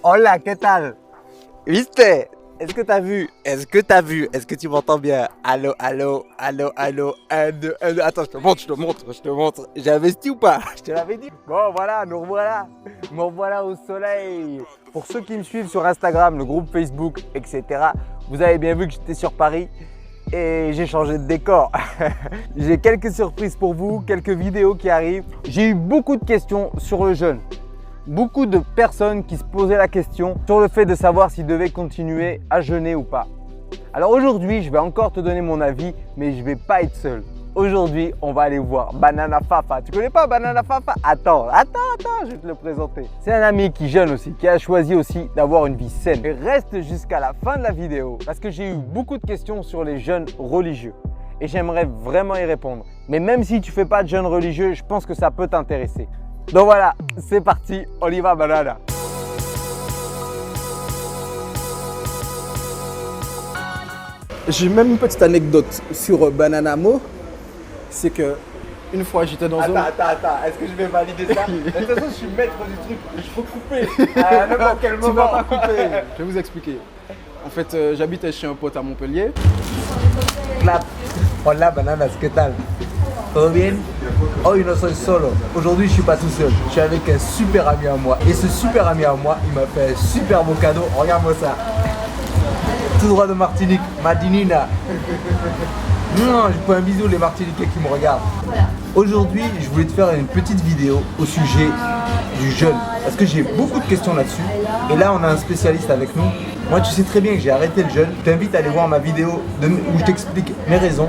Hola, ¿qué tal? ¿Viste? Est-ce que t'as vu? Est-ce que t'as vu? Est-ce que tu m'entends bien? Allô, allô, allô, allô, un, deux, un, deux. Attends, je te montre. J'ai investi ou pas? Je te l'avais dit. Bon, voilà, nous revoilà. Me revoilà au soleil. Pour ceux qui me suivent sur Instagram, le groupe Facebook, etc., vous avez bien vu que j'étais sur Paris et j'ai changé de décor. J'ai quelques surprises pour vous, quelques vidéos qui arrivent. J'ai eu beaucoup de questions sur le jeûne. Beaucoup de personnes qui se posaient la question sur le fait de savoir s'ils devaient continuer à jeûner ou pas. Alors aujourd'hui, je vais encore te donner mon avis, mais je ne vais pas être seul. Aujourd'hui, on va aller voir Banana Fafa. Tu connais pas Banana Fafa? Attends, je vais te le présenter. C'est un ami qui jeûne aussi, qui a choisi aussi d'avoir une vie saine. Et reste jusqu'à la fin de la vidéo parce que j'ai eu beaucoup de questions sur les jeûnes religieux. Et j'aimerais vraiment y répondre. Mais même si tu ne fais pas de jeûne religieux, je pense que ça peut t'intéresser. Donc voilà, c'est parti, on y va Banana. J'ai même une petite anecdote sur Bananamo. C'est que une fois j'étais dans Attends, est-ce que je vais valider ça? De toute façon, je suis maître du truc, je peux couper à n'importe quel moment. Tu vas pas couper. Je vais vous expliquer. En fait, j'habitais chez un pote à Montpellier. Clap. Hola Bananas, ¿qué tal? ¿Todo bien? Hoy no soy solo. Aujourd'hui, je suis pas tout seul. Je suis avec un super ami à moi. Et ce super ami à moi, il m'a fait un super beau cadeau. Regarde-moi ça. Tout droit de Martinique, Madinina. Non, je fais un bisou les Martiniquais qui me regardent. Aujourd'hui, je voulais te faire une petite vidéo au sujet du jeûne. Parce que j'ai beaucoup de questions là-dessus. Et là, on a un spécialiste avec nous. Moi, tu sais très bien que j'ai arrêté le jeûne. Je t'invite à aller voir ma vidéo où je t'explique mes raisons.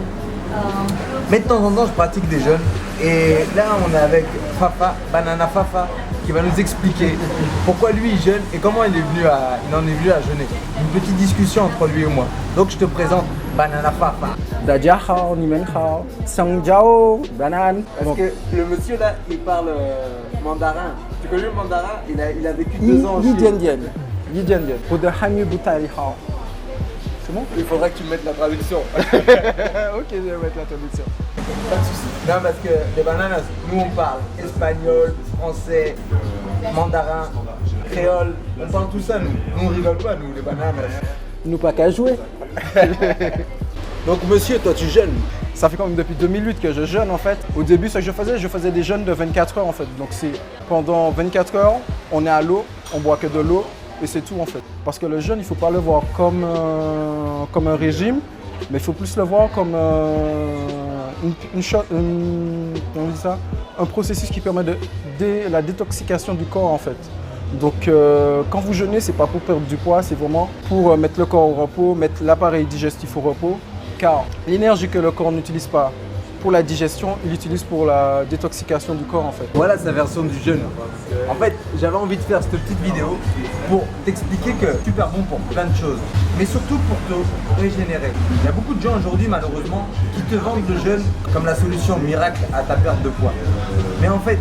Mais de temps en temps, je pratique des jeûnes. Et là, on est avec Fafa, Banana Fafa, qui va nous expliquer pourquoi lui il jeûne et comment il en est venu à jeûner. Une petite discussion entre lui et moi. Donc, je te présente Banana Fafa. Dajiahao, Nimenhao, Sangjiao, Banan. Parce que le monsieur là, il parle mandarin. Tu connais le mandarin? Il a vécu 2 ans en Chine. Yidiandian. Ou de Hanyu Butarihao. C'est bon? Il faudra que tu mettes la traduction. Ok, je vais mettre la traduction. Pas de soucis. Non, parce que les bananas, nous on parle espagnol, français, mandarin, créole. On parle tout ça, nous. Nous on rigole pas, nous, les bananas. Nous pas qu'à jouer. Donc, monsieur, toi, tu jeûnes? Ça fait quand même depuis 2008 que je jeûne en fait. Au début, ce que je faisais des jeûnes de 24 heures en fait. Donc c'est pendant 24 heures, on est à l'eau, on boit que de l'eau et c'est tout en fait. Parce que le jeûne, il ne faut pas le voir comme un régime, mais il faut plus le voir comme un processus qui permet la détoxication du corps en fait. Donc quand vous jeûnez, ce n'est pas pour perdre du poids, c'est vraiment pour mettre le corps au repos, mettre l'appareil digestif au repos. Car l'énergie que le corps n'utilise pas pour la digestion, il l'utilise pour la détoxication du corps en fait. Voilà sa version du jeûne. En fait, j'avais envie de faire cette petite vidéo pour t'expliquer que c'est super bon pour plein de choses, mais surtout pour te régénérer. Il y a beaucoup de gens aujourd'hui malheureusement qui te vendent le jeûne comme la solution miracle à ta perte de poids. Mais en fait,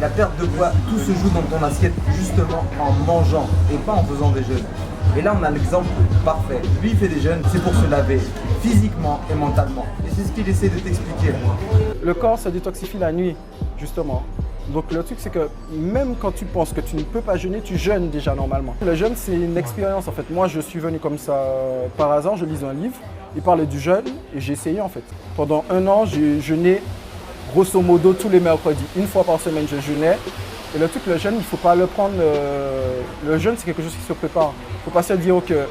la perte de poids, tout se joue dans ton assiette justement en mangeant et pas en faisant des jeûnes. Et là, on a l'exemple parfait. Lui, il fait des jeûnes, c'est pour se laver physiquement et mentalement. Et c'est ce qu'il essaie de t'expliquer. Le corps se détoxifie la nuit, justement. Donc le truc, c'est que même quand tu penses que tu ne peux pas jeûner, tu jeûnes déjà normalement. Le jeûne, c'est une expérience en fait. Moi, je suis venu comme ça par hasard, je lisais un livre, il parlait du jeûne et j'ai essayé en fait. Pendant 1 an, j'ai jeûné grosso modo tous les mercredis. 1 fois par semaine, je jeûnais. Et le truc, le jeûne, il ne faut pas le prendre. Le jeûne, c'est quelque chose qui se prépare. Il ne faut pas se dire que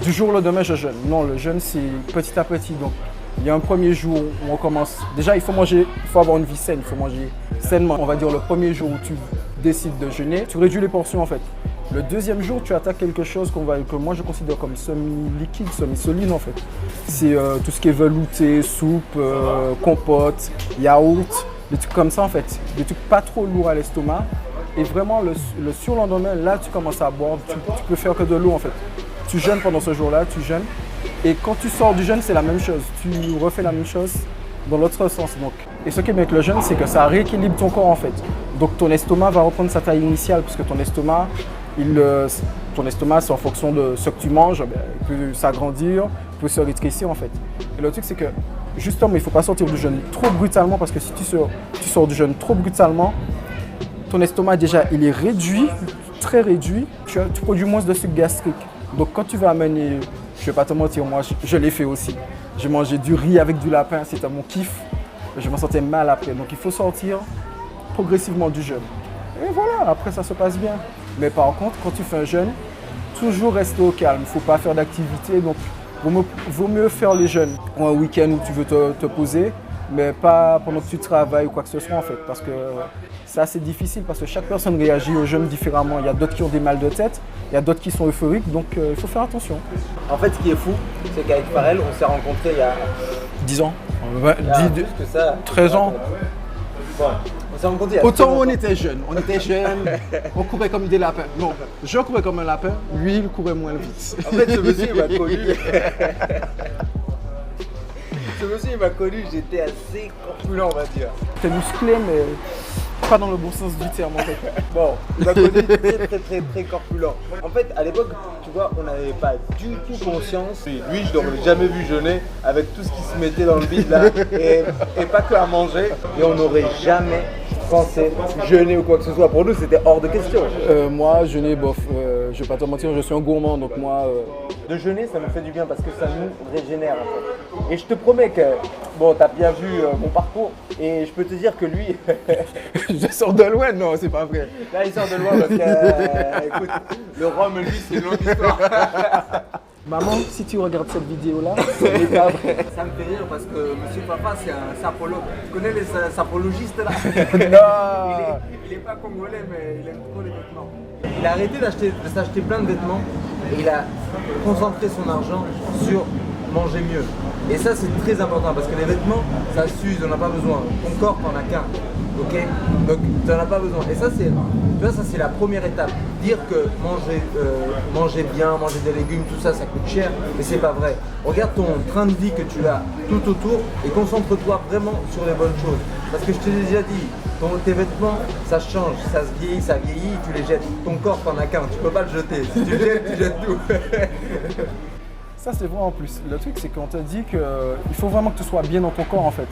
du jour au lendemain, je jeûne. Non, le jeûne, c'est petit à petit. Donc, il y a un premier jour où on commence. Déjà, il faut manger, il faut avoir une vie saine, il faut manger sainement. On va dire le premier jour où tu décides de jeûner, tu réduis les portions en fait. Le deuxième jour, tu attaques quelque chose que moi je considère comme semi-liquide, semi-solide en fait. C'est tout ce qui est velouté, soupe, compote, yaourt. Des trucs comme ça en fait, des trucs pas trop lourds à l'estomac. Et vraiment le surlendemain, là tu commences à boire, tu peux faire que de l'eau en fait. Tu jeûnes pendant ce jour-là, tu jeûnes. Et quand tu sors du jeûne, c'est la même chose. Tu refais la même chose dans l'autre sens. Donc. Et ce qui est bien avec le jeûne, c'est que ça rééquilibre ton corps en fait. Donc ton estomac va reprendre sa taille initiale parce que ton estomac, c'est en fonction de ce que tu manges, il peut s'agrandir, il peut se rétrécir en fait. Et le truc c'est que justement, il ne faut pas sortir du jeûne trop brutalement parce que si tu sors du jeûne trop brutalement, ton estomac déjà il est réduit, très réduit, tu produis moins de sucre gastrique. Donc quand tu vas amener, je ne vais pas te mentir, moi je l'ai fait aussi. J'ai mangé du riz avec du lapin, c'était mon kiff. Je me sentais mal après. Donc il faut sortir progressivement du jeûne. Et voilà, après ça se passe bien. Mais par contre, quand tu fais un jeûne, toujours rester au calme. Il ne faut pas faire d'activité. Donc vaut mieux faire les jeûnes ou un week-end où tu veux te poser, mais pas pendant que tu travailles ou quoi que ce soit en fait. Parce que c'est assez difficile parce que chaque personne réagit au jeûne différemment. Il y a d'autres qui ont des mal de tête, il y a d'autres qui sont euphoriques, donc il faut faire attention. En fait, ce qui est fou, c'est qu'avec Pharrell, on s'est rencontrés il y a 10 ans, plus que ça. 13 ans. Ouais. On s'est rencontrés il y a Autant on était jeunes, on courait comme des lapins. Non, je courais comme un lapin, lui il courait moins vite. En fait, ce monsieur il m'a connu. Ce monsieur il m'a connu, j'étais assez corpulent, on va dire. T'es musclé, mais pas dans le bon sens du terme en fait. Bon, il m'a connu très corpulent. En fait, à l'époque, tu vois, on n'avait pas du tout conscience. Lui, je l'aurais jamais vu jeûner avec tout ce qui se mettait dans le bide là, et pas que à manger. Et on n'aurait jamais pensé jeûner ou quoi que ce soit. Pour nous, c'était hors de question. Moi, jeûner, bof, je vais pas te mentir, je suis un gourmand, donc moi... De jeûner, ça me fait du bien parce que ça nous régénère en fait. Et je te promets que, bon, t'as bien vu mon parcours, et je peux te dire que lui... Je sors de loin, non, c'est pas vrai. Là, il sort de loin parce que, écoute, le rhum, lui, c'est une longue histoire. Maman, si tu regardes cette vidéo-là, ce n'est pas vrai. Ça me fait rire parce que Monsieur Papa, c'est un sapologue. Tu connais les sapologistes là? Non. Il est pas congolais, mais il aime trop les vêtements. Il a arrêté de s'acheter plein de vêtements et il a concentré son argent sur manger mieux. Et ça, c'est très important parce que les vêtements, ça s'use, on n'a pas besoin. Ton corps, t'en as qu'un. Ok? Donc, tu n'en as pas besoin. Et ça, c'est, tu vois, ça, c'est la première étape. Dire que manger bien, manger des légumes, tout ça, ça coûte cher, mais c'est pas vrai. Regarde ton train de vie que tu as tout autour et concentre-toi vraiment sur les bonnes choses. Parce que je te l'ai déjà dit, tes vêtements, ça change, ça vieillit, tu les jettes. Ton corps, t'en as qu'un, tu peux pas le jeter. Si tu le jettes, tu jettes tout. Ça, c'est vrai en plus. Le truc, c'est qu'on te dit qu'il faut vraiment que tu sois bien dans ton corps en fait.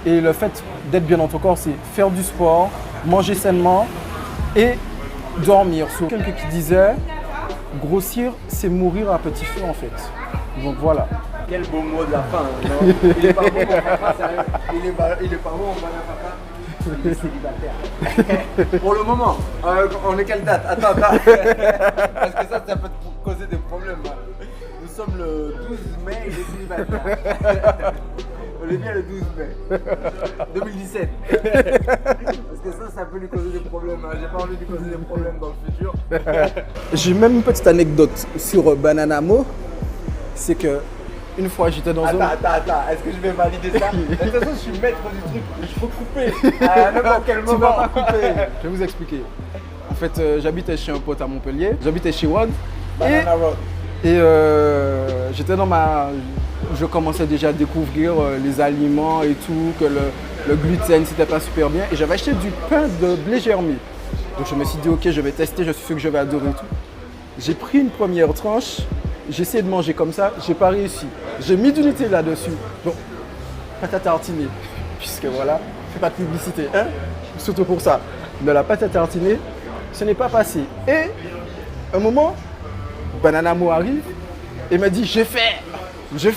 Et le fait d'être bien dans ton corps, c'est faire du sport, manger sainement et dormir. So, quelqu'un qui disait, grossir, c'est mourir à petit feu en fait. Donc voilà. Quel beau mot de la fin. Non, il est pas bon mon papa, sérieux. Il est pas bon mon papa. Il est célibataire. Pour le moment. On est quelle date? Attends. Parce que ça peut te causer des problèmes. Nous sommes le 12 mai, il est célibataire. On est bien le 12 mai 2017. Parce que ça peut lui causer des problèmes. J'ai pas envie de lui causer des problèmes dans le futur. J'ai même une petite anecdote sur Bananamo. C'est que une fois j'étais dans Attends, est-ce que je vais valider ça? De toute façon, je suis maître du truc. Je peux couper à n'importe quel moment. Tu vas pas couper. Je vais vous expliquer. En fait, j'habitais chez un pote à Montpellier. J'habitais chez Wad. Banana Road. Et j'étais dans je commençais déjà à découvrir les aliments et tout, que le gluten c'était pas super bien. Et j'avais acheté du pain de blé germé. Donc je me suis dit ok, je vais tester, je suis sûr que je vais adorer tout. J'ai pris une première tranche, j'ai essayé de manger comme ça, j'ai pas réussi. J'ai mis du Nutella là-dessus. Donc pâte à tartiner, puisque voilà, fais pas de publicité, hein, surtout pour ça. De la pâte à tartiner, ce n'est pas passé. Et un moment, Bananamo arrive et m'a dit j'ai faim. Je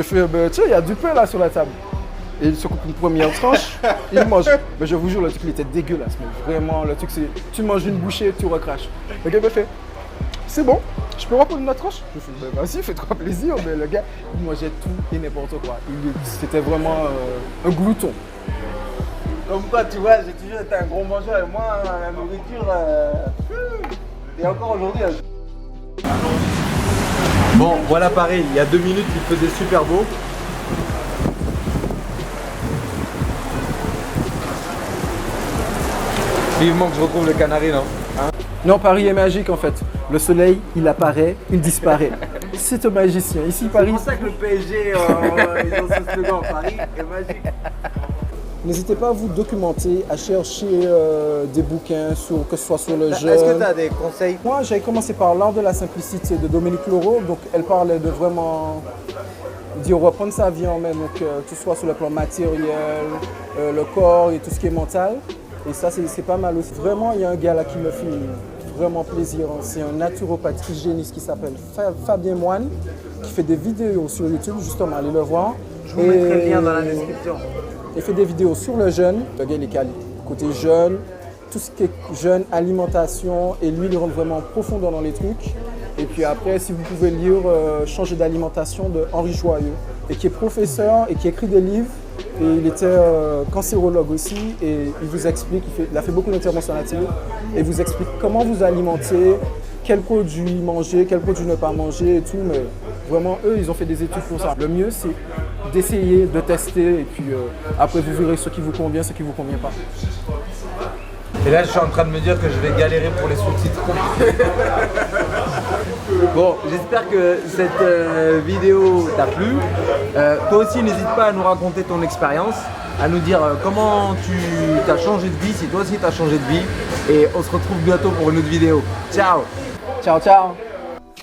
fais, ben, tiens, il y a du pain là sur la table. Et il se coupe une première tranche, il mange. Mais je vous jure, le truc il était dégueulasse. Mais vraiment, le truc c'est, tu manges une bouchée, tu recraches. Le gars me fait, c'est bon, je peux reprendre une autre tranche? Je fais, ben vas-y, fais-toi plaisir. Mais le gars, il mangeait tout et n'importe quoi. C'était vraiment un glouton. Comme quoi, tu vois, j'ai toujours été un gros mangeur et moi, la nourriture, et encore aujourd'hui. Bon, voilà Paris, il y a 2 minutes, il faisait super beau. Vivement que je retrouve le Canari, non? Hein? Non, Paris est magique en fait. Le soleil, il apparaît, il disparaît. C'est un magicien. Ici, Paris. C'est pour ça que le PSG, ils ont ce slogan, Paris est magique. N'hésitez pas à vous documenter, à chercher des bouquins, que ce soit sur le jeûne. Est-ce que tu as des conseils? Moi, j'avais commencé par L'Art de la simplicité de Dominique Leroux. Donc, elle parlait de vraiment dire reprendre sa vie en main, donc que ce soit sur le plan matériel, le corps et tout ce qui est mental. Et ça, c'est pas mal aussi. Vraiment, il y a un gars là qui me fait vraiment plaisir. C'est un naturopathe hygiéniste qui s'appelle Fabien Moine, qui fait des vidéos sur YouTube, justement, allez le voir. Je vous mettrai le lien dans la description. Il fait des vidéos sur le jeûne. Le gars, il est calé. Côté jeûne, tout ce qui est jeûne, alimentation, et lui, il rentre vraiment en profondeur dans les trucs. Et puis après, si vous pouvez lire Changer d'alimentation de Henri Joyeux, et qui est professeur et qui écrit des livres. Et il était cancérologue aussi, et il vous explique, il a fait beaucoup d'interventions là-dessus, et il vous explique comment vous alimenter, quels produits manger, quels produits ne pas manger et tout. Mais vraiment, eux, ils ont fait des études pour ça. Le mieux, c'est d'essayer, de tester, et puis après, vous verrez ce qui vous convient, ce qui ne vous convient pas. Et là, je suis en train de me dire que je vais galérer pour les sous-titres. Bon, j'espère que cette vidéo t'a plu. Toi aussi, n'hésite pas à nous raconter ton expérience, à nous dire comment tu as changé de vie, si toi aussi tu as changé de vie. Et on se retrouve bientôt pour une autre vidéo. Ciao! Ciao, ciao!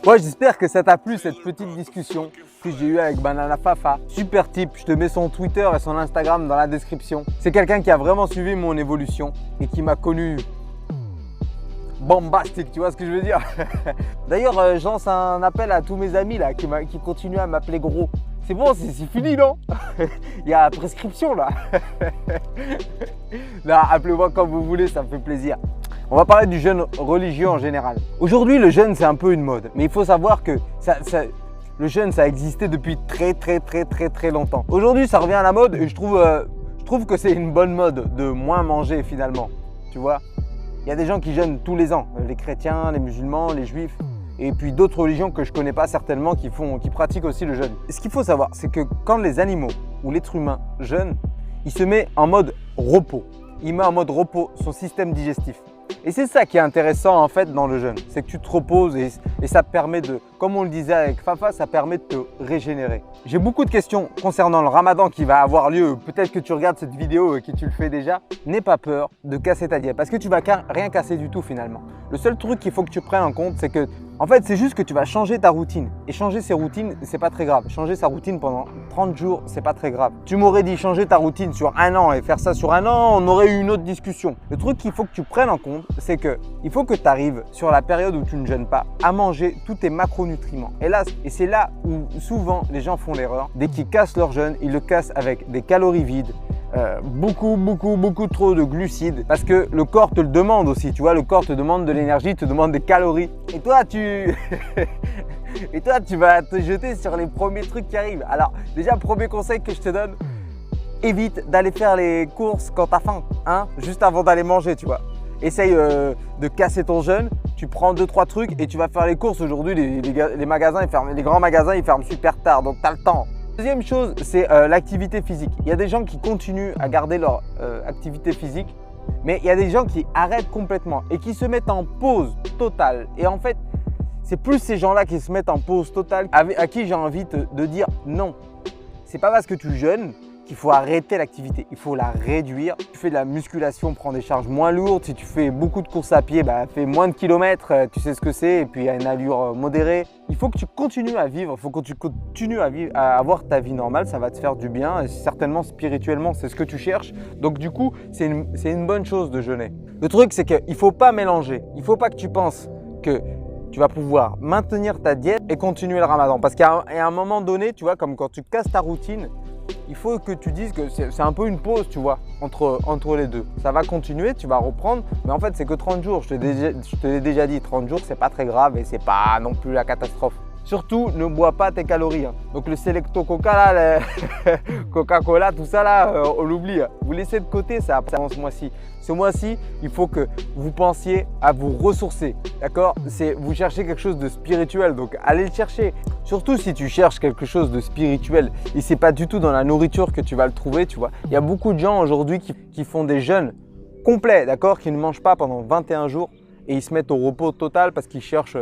Ouais, j'espère que ça t'a plu cette petite discussion que j'ai eue avec Banana Fafa. Super type, je te mets son Twitter et son Instagram dans la description. C'est quelqu'un qui a vraiment suivi mon évolution et qui m'a connu bombastique, tu vois ce que je veux dire. D'ailleurs, je lance un appel à tous mes amis là qui continuent à m'appeler gros. C'est bon, c'est fini, non? Il y a prescription là. Là, appelez-moi comme vous voulez, ça me fait plaisir. On va parler du jeûne religieux en général. Aujourd'hui, le jeûne, c'est un peu une mode. Mais il faut savoir que le jeûne, ça a existé depuis très longtemps. Aujourd'hui, ça revient à la mode et je trouve que c'est une bonne mode de moins manger finalement. Tu vois, il y a des gens qui jeûnent tous les ans. Les chrétiens, les musulmans, les juifs. Et puis d'autres religions que je ne connais pas certainement qui pratiquent aussi le jeûne. Et ce qu'il faut savoir, c'est que quand les animaux ou l'être humain jeûne, il se met en mode repos. Il met en mode repos son système digestif. Et c'est ça qui est intéressant en fait dans le jeûne, c'est que tu te reposes et ça permet de, comme on le disait avec Fafa, ça permet de te régénérer. J'ai beaucoup de questions concernant le ramadan qui va avoir lieu, peut-être que tu regardes cette vidéo et que tu le fais déjà. N'aie pas peur de casser ta diète parce que tu vas rien casser du tout finalement. Le seul truc qu'il faut que tu prennes en compte, c'est que en fait, c'est juste que tu vas changer ta routine. Et changer ses routines, c'est pas très grave. Changer sa routine pendant 30 jours, c'est pas très grave. Tu m'aurais dit changer ta routine sur un an et faire ça sur un an, on aurait eu une autre discussion. Le truc qu'il faut que tu prennes en compte, c'est que il faut que tu arrives sur la période où tu ne jeûnes pas à manger tous tes macronutriments. Et c'est là où souvent les gens font l'erreur. Dès qu'ils cassent leur jeûne, ils le cassent avec des calories vides. Beaucoup trop de glucides parce que le corps te le demande aussi, tu vois, le corps te demande de l'énergie, te demande des calories et toi tu vas te jeter sur les premiers trucs qui arrivent. Alors déjà, premier conseil que je te donne, évite d'aller faire les courses quand tu as faim, hein, juste avant d'aller manger, tu vois. Essaye de casser ton jeûne, tu prends 2-3 trucs et tu vas faire les courses. Aujourd'hui les magasins, les grands magasins ils ferment super tard, donc tu as le temps. Deuxième chose, c'est l'activité physique. Il y a des gens qui continuent à garder leur activité physique, mais il y a des gens qui arrêtent complètement et qui se mettent en pause totale. Et en fait, c'est plus ces gens-là qui se mettent en pause totale à qui j'ai envie de dire non. C'est pas parce que tu jeûnes qu'il faut arrêter l'activité, il faut la réduire. Si tu fais de la musculation, prends des charges moins lourdes. Si tu fais beaucoup de courses à pied, fais moins de kilomètres, tu sais ce que c'est, et puis à une allure modérée. Il faut que tu continues à vivre, il faut que tu continues à avoir ta vie normale, ça va te faire du bien, et certainement spirituellement, c'est ce que tu cherches. Donc du coup, c'est une bonne chose de jeûner. Le truc, c'est qu'il ne faut pas mélanger, il ne faut pas que tu penses que tu vas pouvoir maintenir ta diète et continuer le ramadan. Parce qu'à un moment donné, tu vois, comme quand tu casses ta routine, il faut que tu dises que c'est un peu une pause, tu vois, entre les deux. Ça va continuer, tu vas reprendre, mais en fait, c'est que 30 jours. Je te l'ai déjà dit, 30 jours, c'est pas très grave et c'est pas non plus la catastrophe. Surtout, ne bois pas tes calories. Hein. Donc le Selecto Coca, là, Coca-Cola, tout ça, là, on l'oublie. Vous laissez de côté ça ce mois-ci. Ce mois-ci, il faut que vous pensiez à vous ressourcer. D'accord? Vous cherchez quelque chose de spirituel, donc allez le chercher. Surtout si tu cherches quelque chose de spirituel et c'est pas du tout dans la nourriture que tu vas le trouver, tu vois. Il y a beaucoup de gens aujourd'hui qui font des jeûnes complets, d'accord? Qui ne mangent pas pendant 21 jours. Et ils se mettent au repos total parce qu'ils cherchent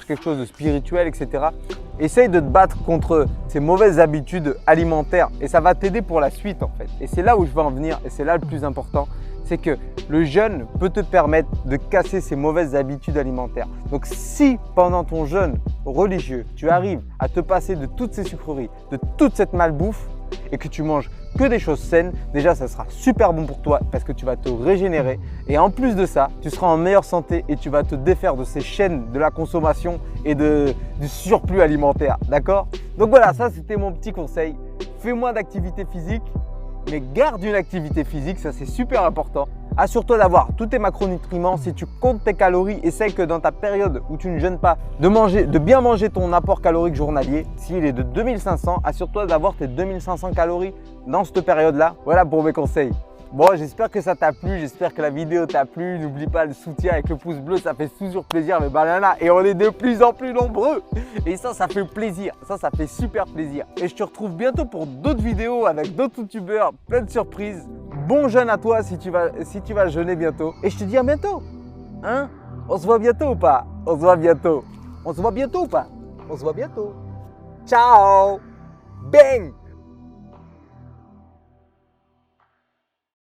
quelque chose de spirituel, etc. Essaye de te battre contre ces mauvaises habitudes alimentaires et ça va t'aider pour la suite en fait. Et c'est là où je veux en venir et c'est là le plus important, c'est que le jeûne peut te permettre de casser ces mauvaises habitudes alimentaires. Donc si pendant ton jeûne religieux, tu arrives à te passer de toutes ces sucreries, de toute cette malbouffe, et que tu manges que des choses saines, déjà ça sera super bon pour toi parce que tu vas te régénérer et en plus de ça, tu seras en meilleure santé et tu vas te défaire de ces chaînes de la consommation et du surplus alimentaire, d'accord? Donc voilà, ça c'était mon petit conseil. Fais moins d'activité physique, mais garde une activité physique, ça c'est super important. Assure-toi d'avoir tous tes macronutriments. Si tu comptes tes calories, essaye que dans ta période où tu ne jeûnes pas, de bien manger ton apport calorique journalier. S'il est de 2500, assure-toi d'avoir tes 2500 calories dans cette période-là. Voilà pour mes conseils. Bon, j'espère que ça t'a plu, j'espère que la vidéo t'a plu. N'oublie pas le soutien avec le pouce bleu, ça fait toujours plaisir mes bananas. Et on est de plus en plus nombreux. Et ça fait plaisir, ça fait super plaisir. Et je te retrouve bientôt pour d'autres vidéos avec d'autres youtubeurs, plein de surprises. Bon jeûne à toi si tu vas jeûner bientôt. Et je te dis à bientôt. Hein? On se voit bientôt ou pas? On se voit bientôt. On se voit bientôt ou pas? On se voit bientôt. Ciao! Bang!